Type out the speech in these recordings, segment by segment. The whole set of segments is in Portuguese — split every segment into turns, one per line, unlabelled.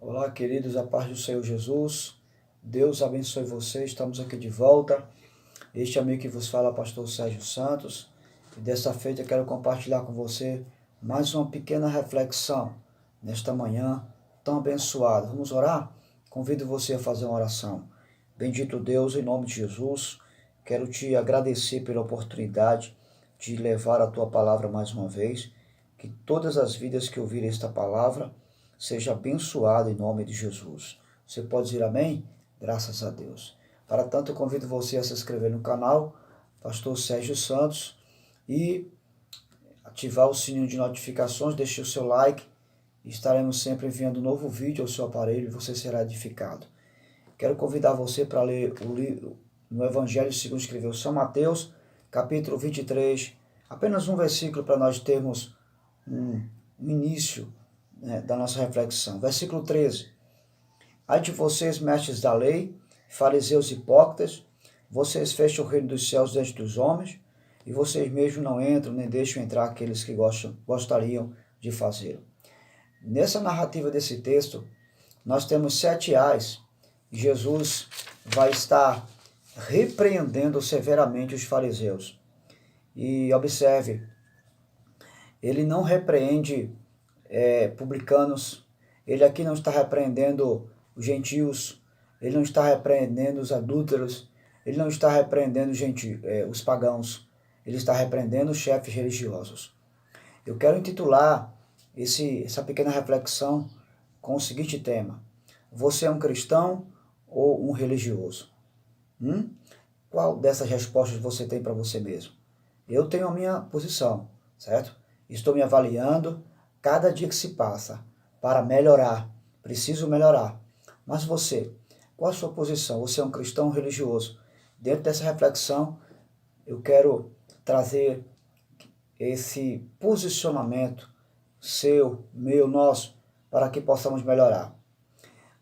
Olá, queridos, a paz do Senhor Jesus. Deus abençoe vocês. Estamos aqui de volta. Este amigo que vos fala, pastor Sérgio Santos. E dessa feita eu quero compartilhar com você mais uma pequena reflexão nesta manhã tão abençoada. Vamos orar? Convido você a fazer uma oração. Bendito Deus, em nome de Jesus, quero te agradecer pela oportunidade de levar a tua palavra mais uma vez. Que todas as vidas que ouvirem esta palavra seja abençoado em nome de Jesus. Você pode dizer amém? Graças a Deus. Para tanto, eu convido você a se inscrever no canal, Pastor Sérgio Santos, e ativar o sininho de notificações, deixe o seu like, e estaremos sempre enviando um novo vídeo ao seu aparelho e você será edificado. Quero convidar você para ler o livro no Evangelho segundo escreveu São Mateus, capítulo 23, apenas um versículo para nós termos um início da nossa reflexão. Versículo 13. Ai de vocês, mestres da lei, fariseus hipócritas, vocês fecham o reino dos céus diante dos homens, e vocês mesmos não entram, nem deixam entrar aqueles que gostariam de fazê-lo. Nessa narrativa desse texto, nós temos 7 ais, e Jesus vai estar repreendendo severamente os fariseus. E observe, ele não repreende publicanos, ele aqui não está repreendendo os gentios, ele não está repreendendo os adúlteros, ele não está repreendendo os pagãos, ele está repreendendo os chefes religiosos. Eu quero intitular essa pequena reflexão com o seguinte tema: você é um cristão ou um religioso? Qual dessas respostas você tem para você mesmo? Eu tenho a minha posição, certo? Estou me avaliando cada dia que se passa para melhorar. Preciso melhorar. Mas você, qual a sua posição? Você é um cristão religioso? Dentro dessa reflexão, eu quero trazer esse posicionamento seu, meu, nosso, para que possamos melhorar.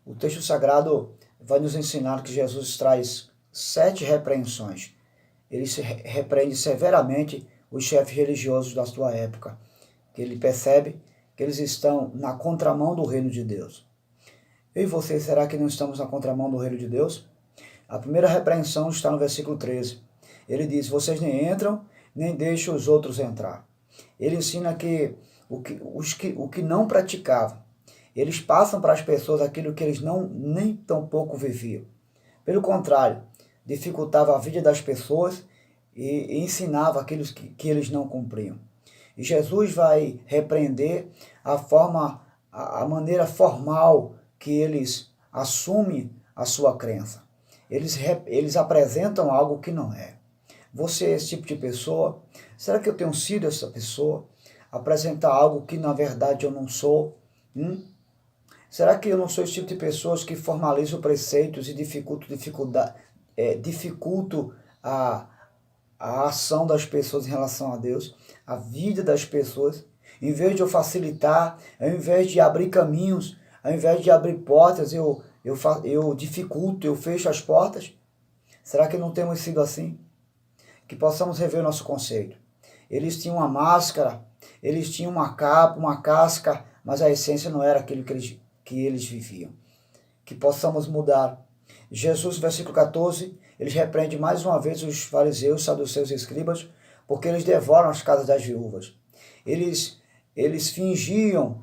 O texto sagrado vai nos ensinar que Jesus traz 7 repreensões. Ele repreende severamente os chefes religiosos da sua época, que ele percebe que eles estão na contramão do reino de Deus. Eu e você, será que não estamos na contramão do reino de Deus? A primeira repreensão está no versículo 13. Ele diz: vocês nem entram, nem deixam os outros entrar. Ele ensina que o que não praticavam, eles passam para as pessoas aquilo que eles nem tão pouco viviam. Pelo contrário, dificultava a vida das pessoas e ensinava aquilo que eles não cumpriam. E Jesus vai repreender a maneira formal que eles assumem a sua crença. Eles apresentam algo que não é. Você é esse tipo de pessoa? Será que eu tenho sido essa pessoa? Apresentar algo que na verdade eu não sou? Será que eu não sou esse tipo de pessoas que formalizam preceitos e dificulto a ação das pessoas em relação a Deus, a vida das pessoas? Em vez de eu facilitar, ao invés de abrir caminhos, ao invés de abrir portas, eu dificulto, eu fecho as portas? Será que não temos sido assim? Que possamos rever o nosso conceito. Eles tinham uma máscara, eles tinham uma capa, uma casca, mas a essência não era aquilo que eles viviam. Que possamos mudar. Jesus, versículo 14, ele repreende mais uma vez os fariseus, saduceus e escribas, porque eles devoram as casas das viúvas. Eles fingiam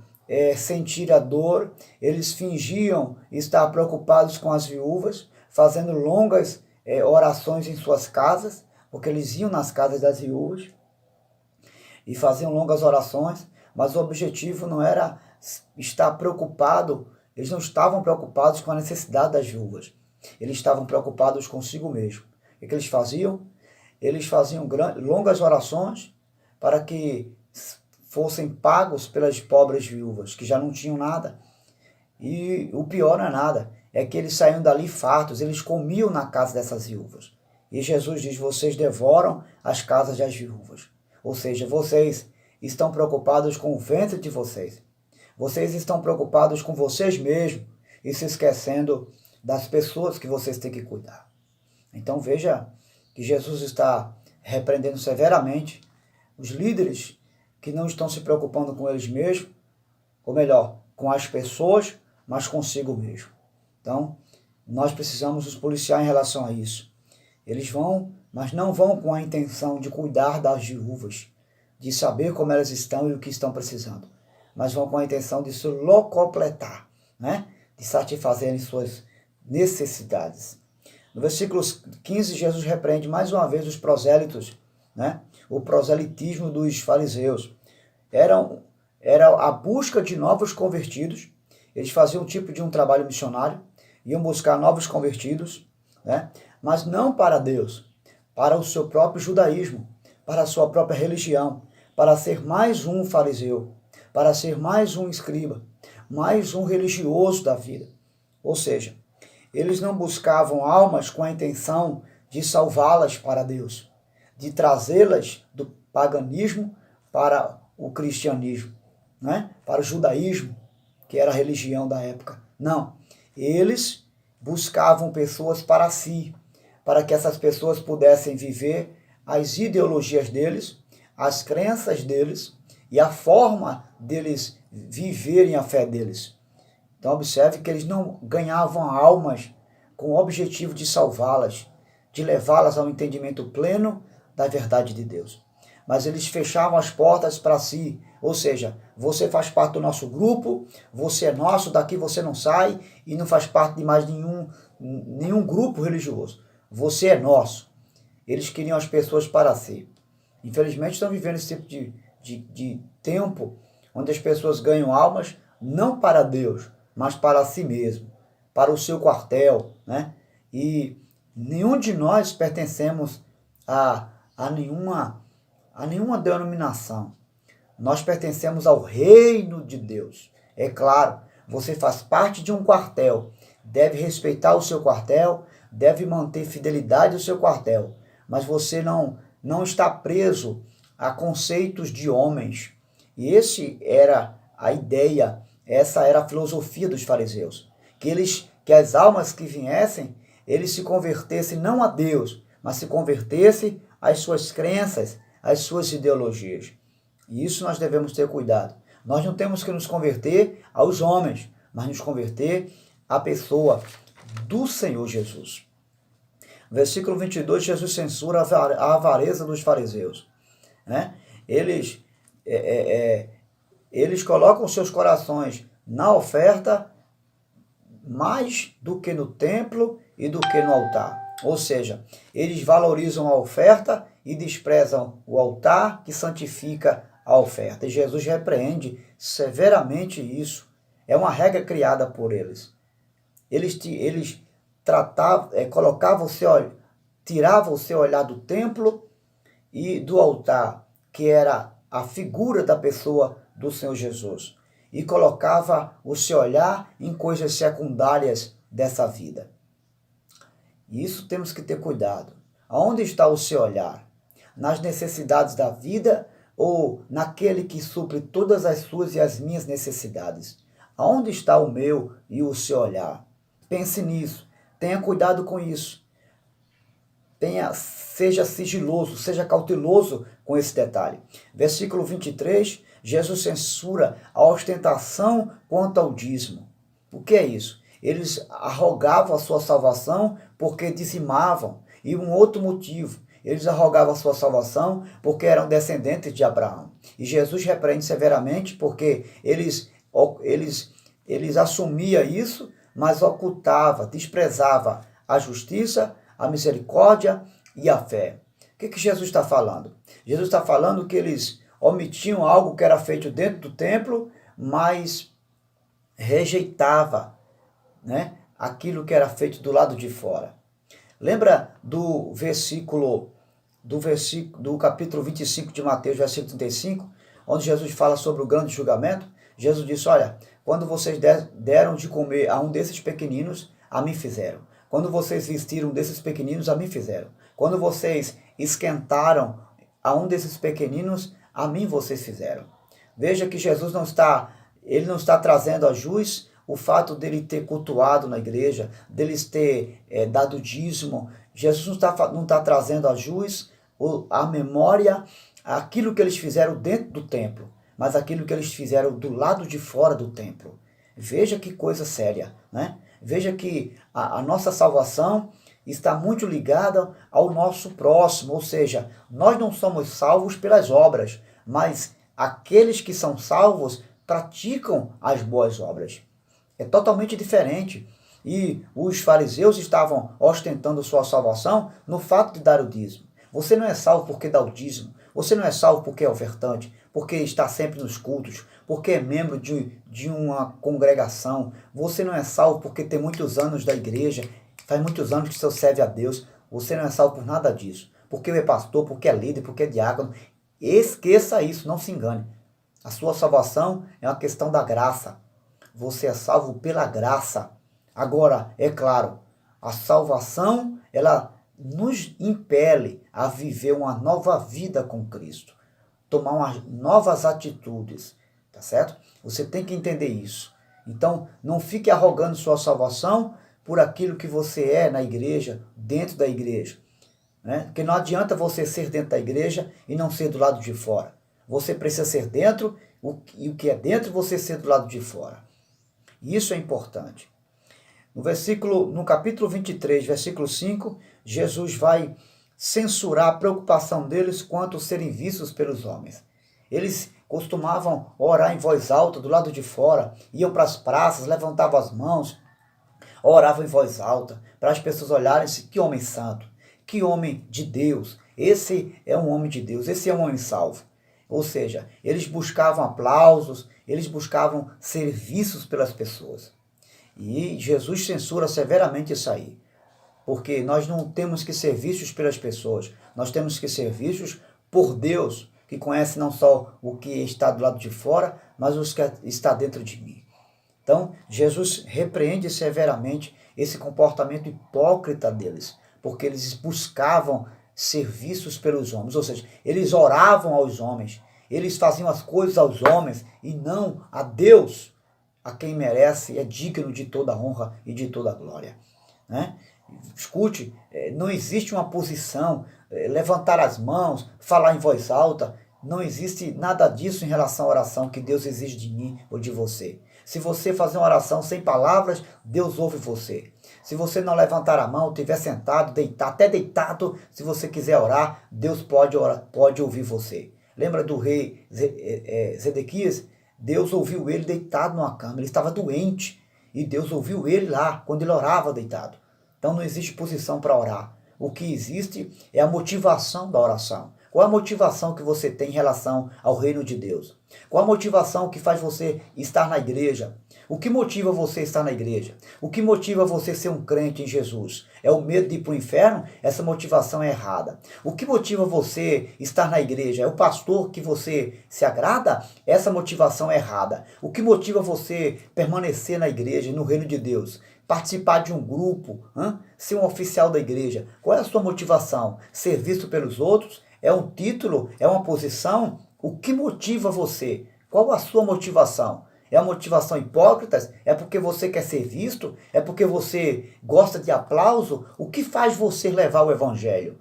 sentir a dor, eles fingiam estar preocupados com as viúvas, fazendo longas orações em suas casas, porque eles iam nas casas das viúvas e faziam longas orações, mas o objetivo não era estar preocupado, eles não estavam preocupados com a necessidade das viúvas, eles estavam preocupados consigo mesmo. O que eles faziam? Eles faziam longas orações para que fossem pagos pelas pobres viúvas, que já não tinham nada. E o pior não é nada, é que eles saíam dali fartos, eles comiam na casa dessas viúvas. E Jesus diz: vocês devoram as casas das viúvas. Ou seja, vocês estão preocupados com o ventre de vocês. Vocês estão preocupados com vocês mesmos e se esquecendo das pessoas que vocês têm que cuidar. Então veja que Jesus está repreendendo severamente os líderes que não estão se preocupando com eles mesmos, ou melhor, com as pessoas, mas consigo mesmo. Então, nós precisamos nos policiar em relação a isso. Eles vão, mas não vão com a intenção de cuidar das viúvas, de saber como elas estão e o que estão precisando, mas vão com a intenção de se locupletar, né? De satisfazerem suas necessidades. No versículo 15, Jesus repreende mais uma vez os prosélitos, né? O proselitismo dos fariseus. Era a busca de novos convertidos. Eles faziam um tipo de um trabalho missionário, iam buscar novos convertidos, né? Mas não para Deus, para o seu próprio judaísmo, para a sua própria religião, para ser mais um fariseu, para ser mais um escriba, mais um religioso da vida. Ou seja, eles não buscavam almas com a intenção de salvá-las para Deus, de trazê-las do paganismo para o cristianismo, né? Para o judaísmo, que era a religião da época. Não, eles buscavam pessoas para si, para que essas pessoas pudessem viver as ideologias deles, as crenças deles e a forma deles viverem a fé deles. Então observe que eles não ganhavam almas com o objetivo de salvá-las, de levá-las ao entendimento pleno da verdade de Deus. Mas eles fechavam as portas para si, ou seja, você faz parte do nosso grupo, você é nosso, daqui você não sai e não faz parte de mais nenhum grupo religioso. Você é nosso. Eles queriam as pessoas para si. Infelizmente estão vivendo esse tipo de tempo onde as pessoas ganham almas não para Deus, mas para si mesmo, para o seu quartel, né? E nenhum de nós pertencemos a nenhuma denominação. Nós pertencemos ao reino de Deus. É claro, você faz parte de um quartel, deve respeitar o seu quartel, deve manter fidelidade ao seu quartel, mas você não está preso a conceitos de homens. E esse era a ideia, essa era a filosofia dos fariseus, que as almas que viessem, eles se convertessem não a Deus, mas se convertessem às suas crenças, às suas ideologias. E isso nós devemos ter cuidado. Nós não temos que nos converter aos homens, mas nos converter à pessoa do Senhor Jesus. Versículo 22, Jesus censura a avareza dos fariseus, né? Eles colocam seus corações na oferta mais do que no templo e do que no altar. Ou seja, eles valorizam a oferta e desprezam o altar que santifica a oferta. E Jesus repreende severamente isso. É uma regra criada por eles. Eles tiravam o seu olhar do templo e do altar, que era a figura da pessoa do Senhor Jesus, e colocava o seu olhar em coisas secundárias dessa vida. E isso temos que ter cuidado. Aonde está o seu olhar? Nas necessidades da vida ou naquele que supre todas as suas e as minhas necessidades? Aonde está o meu e o seu olhar? Pense nisso. Tenha cuidado com isso. Seja sigiloso, seja cauteloso com esse detalhe. Versículo 23, Jesus censura a ostentação quanto ao dízimo. O que é isso? Eles arrogavam a sua salvação porque dizimavam. E um outro motivo, eles arrogavam a sua salvação porque eram descendentes de Abraão. E Jesus repreende severamente porque eles assumiam isso, mas ocultava, desprezava a justiça, a misericórdia e a fé. O que Jesus está falando? Jesus está falando que eles omitiam algo que era feito dentro do templo, mas rejeitava, né, aquilo que era feito do lado de fora. Lembra do capítulo 25 de Mateus, versículo 35, onde Jesus fala sobre o grande julgamento? Jesus disse, olha, quando vocês deram de comer a um desses pequeninos, a mim fizeram. Quando vocês vestiram desses pequeninos, a mim fizeram. Quando vocês esquentaram a um desses pequeninos, a mim vocês fizeram. Veja que Jesus não está trazendo a jus o fato dele ter cultuado na igreja, deles ter dado dízimo. Jesus não está trazendo a jus, a memória, aquilo que eles fizeram dentro do templo, mas aquilo que eles fizeram do lado de fora do templo. Veja que coisa séria, né? Veja que a nossa salvação está muito ligada ao nosso próximo, ou seja, nós não somos salvos pelas obras, mas aqueles que são salvos praticam as boas obras. É totalmente diferente. E os fariseus estavam ostentando sua salvação no fato de dar o dízimo. Você não é salvo porque dá o dízimo. Você não é salvo porque é ofertante, porque está sempre nos cultos, porque é membro de uma congregação. Você não é salvo porque tem muitos anos da igreja, faz muitos anos que você serve a Deus. Você não é salvo por nada disso. Porque é pastor, porque é líder, porque é diácono. Esqueça isso, não se engane. A sua salvação é uma questão da graça. Você é salvo pela graça. Agora, é claro, a salvação, ela nos impele a viver uma nova vida com Cristo. Tomar umas novas atitudes, tá certo? Você tem que entender isso. Então, não fique arrogando sua salvação por aquilo que você é na igreja, dentro da igreja. Né? Porque não adianta você ser dentro da igreja e não ser do lado de fora. Você precisa ser dentro, e o que é dentro, você ser do lado de fora. Isso é importante. No capítulo 23, versículo 5, Jesus vai censurar a preocupação deles quanto a serem vistos pelos homens. Eles costumavam orar em voz alta do lado de fora, iam para as praças, levantavam as mãos, oravam em voz alta, para as pessoas olharem e que homem santo, que homem de Deus, esse é um homem de Deus, esse é um homem salvo. Ou seja, eles buscavam aplausos, eles buscavam ser vistos pelas pessoas. E Jesus censura severamente isso aí. Porque nós não temos que ser vistos pelas pessoas, nós temos que ser vistos por Deus, que conhece não só o que está do lado de fora, mas o que está dentro de mim. Então, Jesus repreende severamente esse comportamento hipócrita deles, porque eles buscavam ser vistos pelos homens, ou seja, eles oravam aos homens, eles faziam as coisas aos homens e não a Deus, a quem merece, é digno de toda honra e de toda glória. Né? Escute, não existe uma posição, levantar as mãos, falar em voz alta, não existe nada disso em relação à oração que Deus exige de mim ou de você. Se você fazer uma oração sem palavras, Deus ouve você. Se você não levantar a mão, estiver sentado, deitar, até deitado, se você quiser orar, Deus pode ouvir você. Lembra do rei Zedequias? Deus ouviu ele deitado numa cama, ele estava doente, e Deus ouviu ele lá, quando ele orava deitado. Então não existe posição para orar. O que existe é a motivação da oração. Qual a motivação que você tem em relação ao reino de Deus? Qual a motivação que faz você estar na igreja? O que motiva você estar na igreja? O que motiva você ser um crente em Jesus? É o medo de ir para o inferno? Essa motivação é errada. O que motiva você estar na igreja? É o pastor que você se agrada? Essa motivação é errada. O que motiva você permanecer na igreja, no reino de Deus? Participar de um grupo? Ser um oficial da igreja? Qual é a sua motivação? Ser visto pelos outros? É um título? É uma posição? O que motiva você? Qual a sua motivação? É uma motivação hipócrita? É porque você quer ser visto? É porque você gosta de aplauso? O que faz você levar o evangelho?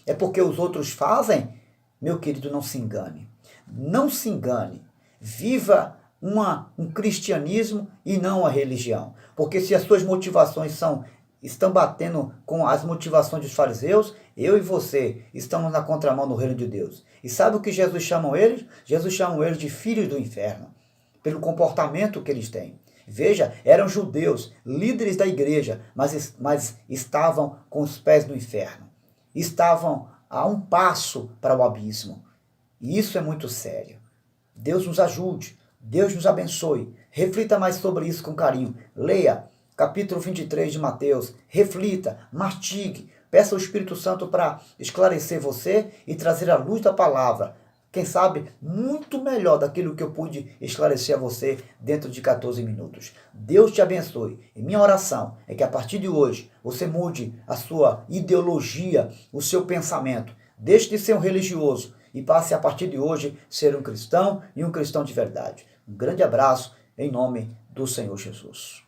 É porque os outros fazem? Meu querido, não se engane. Não se engane. Viva um cristianismo e não uma religião. Porque se as suas motivações estão batendo com as motivações dos fariseus, eu e você estamos na contramão do reino de Deus. E sabe o que Jesus chama eles? Jesus chama eles de filhos do inferno, pelo comportamento que eles têm. Veja, eram judeus, líderes da igreja, mas estavam com os pés no inferno. Estavam a um passo para o abismo. E isso é muito sério. Deus nos ajude, Deus nos abençoe. Reflita mais sobre isso com carinho. Leia capítulo 23 de Mateus, reflita, mastigue, peça ao Espírito Santo para esclarecer você e trazer a luz da palavra. Quem sabe, muito melhor daquilo que eu pude esclarecer a você dentro de 14 minutos. Deus te abençoe. E minha oração é que a partir de hoje você mude a sua ideologia, o seu pensamento. Deixe de ser um religioso e passe a partir de hoje ser um cristão e um cristão de verdade. Um grande abraço em nome do Senhor Jesus.